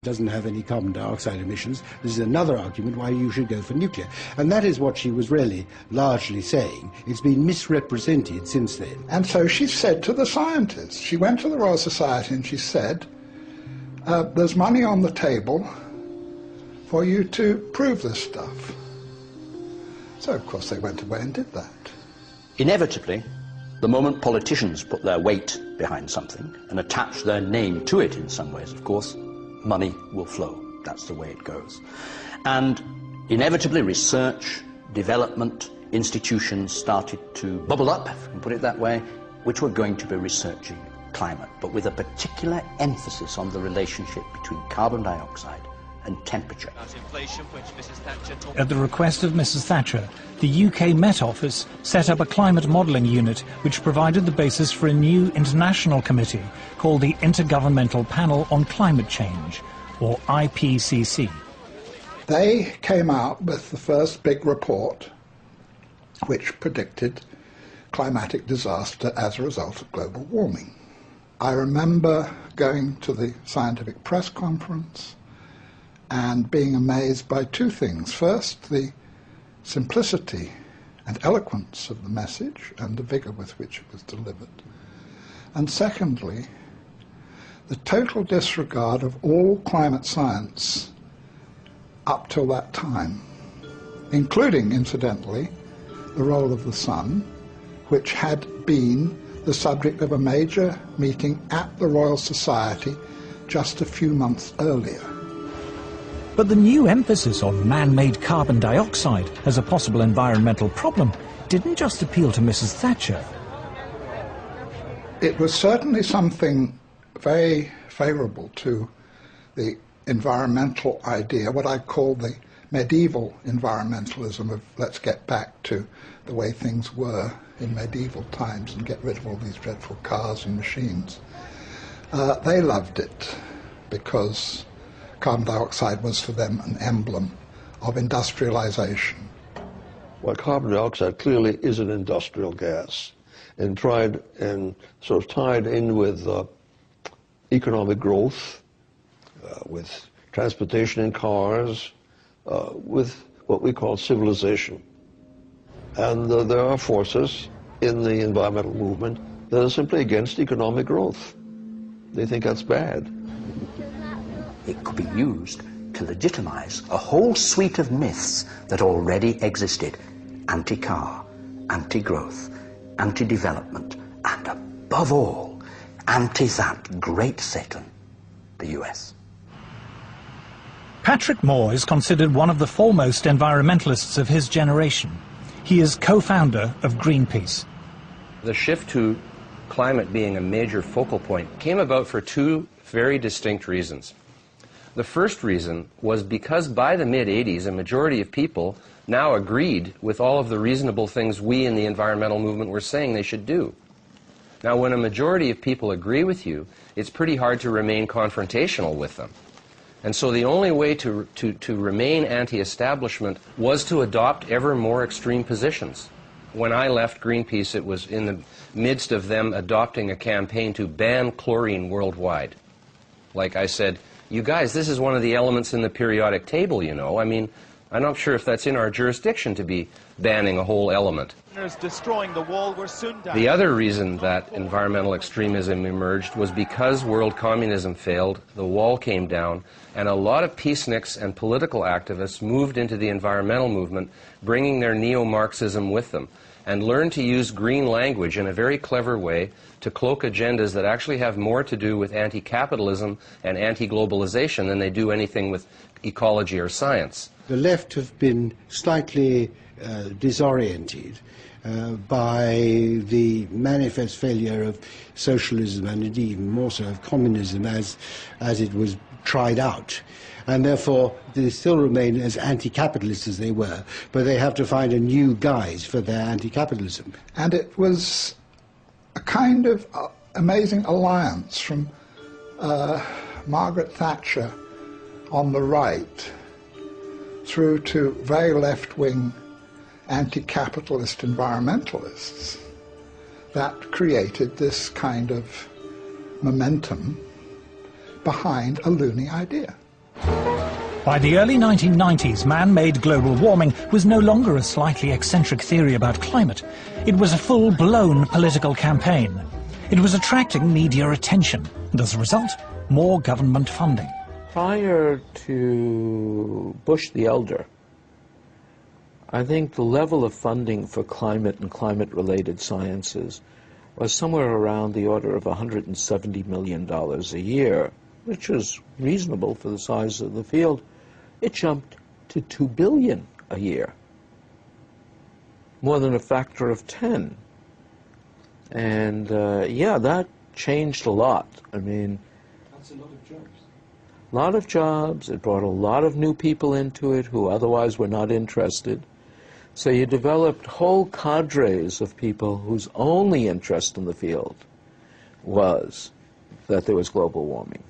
doesn't have any carbon dioxide emissions. This is another argument why you should go for nuclear. And that is what she was really largely saying. It's been misrepresented since then. And so she said to the scientists, she went to the Royal Society and she said, there's money on the table for you to prove this stuff. So, of course, they went away and did that. Inevitably, the moment politicians put their weight behind something and attach their name to it in some ways, of course, money will flow. That's the way it goes. And inevitably, research, development, institutions started to bubble up, if you can put it that way, which were going to be researching climate, but with a particular emphasis on the relationship between carbon dioxide and temperature. At the request of Mrs. Thatcher, the UK Met Office set up a climate modelling unit which provided the basis for a new international committee called the Intergovernmental Panel on Climate Change, or IPCC. They came out with the first big report which predicted climatic disaster as a result of global warming. I remember going to the scientific press conference and being amazed by two things. First, the simplicity and eloquence of the message and the vigour with which it was delivered. And secondly, the total disregard of all climate science up till that time, including, incidentally, the role of the sun, which had been the subject of a major meeting at the Royal Society just a few months earlier. But the new emphasis on man-made carbon dioxide as a possible environmental problem didn't just appeal to Mrs. Thatcher. It was certainly something very favourable to the environmental idea, what I call the medieval environmentalism of let's get back to the way things were in medieval times and get rid of all these dreadful cars and machines. They loved it because carbon dioxide was for them an emblem of industrialization. Well, carbon dioxide clearly is an industrial gas and sort of tied in with economic growth, with transportation in cars, with what we call civilization. And there are forces in the environmental movement that are simply against economic growth. They think that's bad. It could be used to legitimize a whole suite of myths that already existed. Anti-car, anti-growth, anti-development, and above all, anti-that great Satan, the US. Patrick Moore is considered one of the foremost environmentalists of his generation. He is co-founder of Greenpeace. The shift to climate being a major focal point came about for two very distinct reasons. The first reason was because by the mid-'80s, a majority of people now agreed with all of the reasonable things we in the environmental movement were saying they should do. Now, when a majority of people agree with you, it's pretty hard to remain confrontational with them. And so the only way to remain anti-establishment was to adopt ever more extreme positions. When I left Greenpeace, it was in the midst of them adopting a campaign to ban chlorine worldwide. Like I said, you guys, this is one of the elements in the periodic table, you know. I mean, I'm not sure if that's in our jurisdiction to be banning a whole element. Destroying the wall were soon done. The other reason that environmental extremism emerged was because world communism failed, the wall came down, and a lot of peaceniks and political activists moved into the environmental movement, bringing their neo-Marxism with them, and learned to use green language in a very clever way to cloak agendas that actually have more to do with anti-capitalism and anti-globalization than they do anything with ecology or science. The left have been slightly disoriented by the manifest failure of socialism and indeed even more so of communism as it was tried out. And therefore they still remain as anti-capitalist as they were, but they have to find a new guise for their anti-capitalism. And it was a kind of amazing alliance from Margaret Thatcher on the right through to very left-wing anti-capitalist environmentalists that created this kind of momentum behind a loony idea. By the early 1990s, man-made global warming was no longer a slightly eccentric theory about climate. It was a full-blown political campaign. It was attracting media attention, and as a result, more government funding. Prior to Bush the Elder, I think the level of funding for climate and climate-related sciences was somewhere around the order of $170 million a year, which was reasonable for the size of the field. It jumped to $2 billion a year, more than a factor of 10. And yeah, that changed a lot. I mean, that's a lot of jobs. A lot of jobs. It brought a lot of new people into it who otherwise were not interested. So you developed whole cadres of people whose only interest in the field was that there was global warming.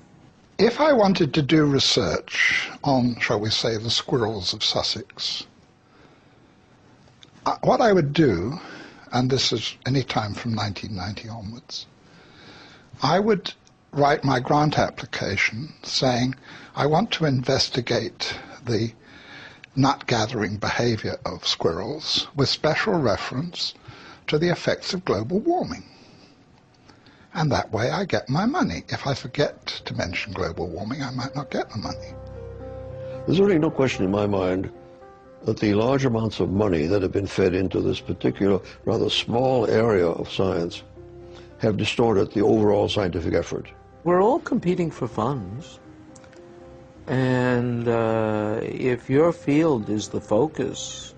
If I wanted to do research on, shall we say, the squirrels of Sussex, what I would do, and this is any time from 1990 onwards, I would write my grant application saying, I want to investigate the nut-gathering behavior of squirrels with special reference to the effects of global warming. And that way I get my money. If I forget to mention global warming, I might not get the money. There's really no question in my mind that the large amounts of money that have been fed into this particular, rather small area of science have distorted the overall scientific effort. We're all competing for funds. And if your field is the focus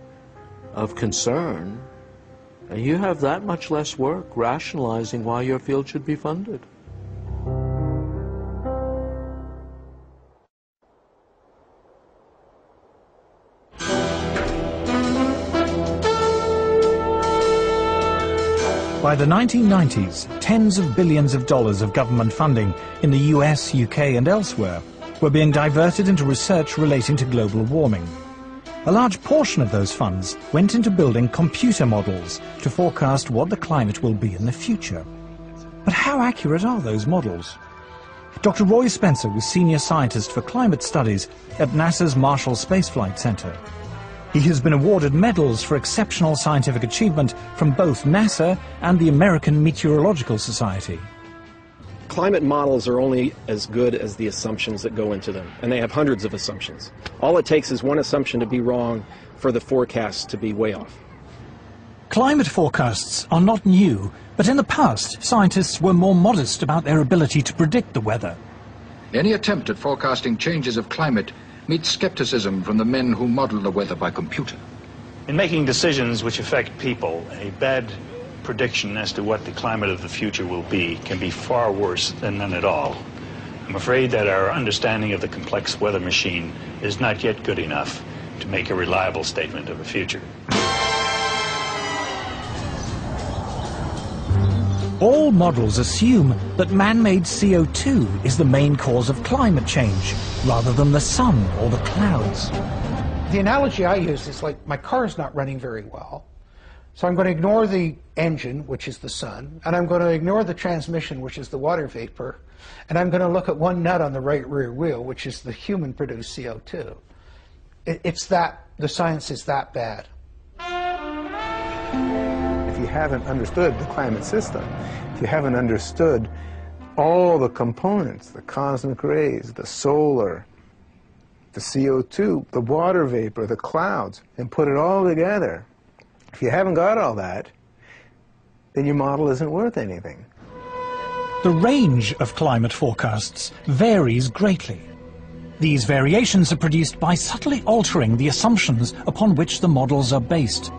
of concern, you have that much less work rationalizing why your field should be funded. By the 1990s, tens of billions of dollars of government funding in the US, UK and elsewhere were being diverted into research relating to global warming. A large portion of those funds went into building computer models to forecast what the climate will be in the future. But how accurate are those models? Dr. Roy Spencer was Senior Scientist for Climate Studies at NASA's Marshall Space Flight Center. He has been awarded medals for exceptional scientific achievement from both NASA and the American Meteorological Society. Climate models are only as good as the assumptions that go into them, and they have hundreds of assumptions. All it takes is one assumption to be wrong for the forecast to be way off. Climate forecasts are not new, but in the past, scientists were more modest about their ability to predict the weather. Any attempt at forecasting changes of climate meets skepticism from the men who model the weather by computer. In making decisions which affect people, a bad prediction as to what the climate of the future will be can be far worse than none at all. I'm afraid that our understanding of the complex weather machine is not yet good enough to make a reliable statement of the future. All models assume that man-made CO2 is the main cause of climate change, rather than the sun or the clouds. The analogy I use is like my car is not running very well. So I'm going to ignore the engine, which is the sun, and I'm going to ignore the transmission, which is the water vapor, and I'm going to look at one nut on the right rear wheel, which is the human-produced CO2. It's that, the science is that bad. If you haven't understood the climate system, if you haven't understood all the components, the cosmic rays, the solar, the CO2, the water vapor, the clouds, and put it all together, if you haven't got all that, then your model isn't worth anything. The range of climate forecasts varies greatly. These variations are produced by subtly altering the assumptions upon which the models are based.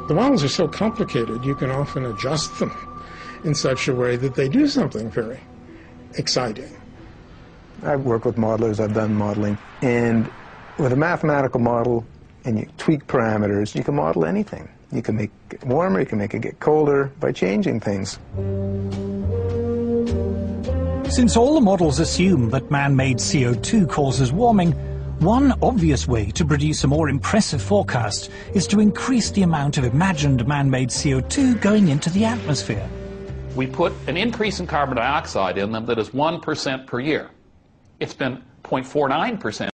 The models are so complicated, you can often adjust them in such a way that they do something very exciting. I've worked with modelers, I've done modeling, and with a mathematical model and you tweak parameters, you can model anything. You can make it warmer, you can make it get colder by changing things. Since all the models assume that man-made CO2 causes warming, one obvious way to produce a more impressive forecast is to increase the amount of imagined man-made CO2 going into the atmosphere. We put an increase in carbon dioxide in them that is 1% per year. It's been 0.49%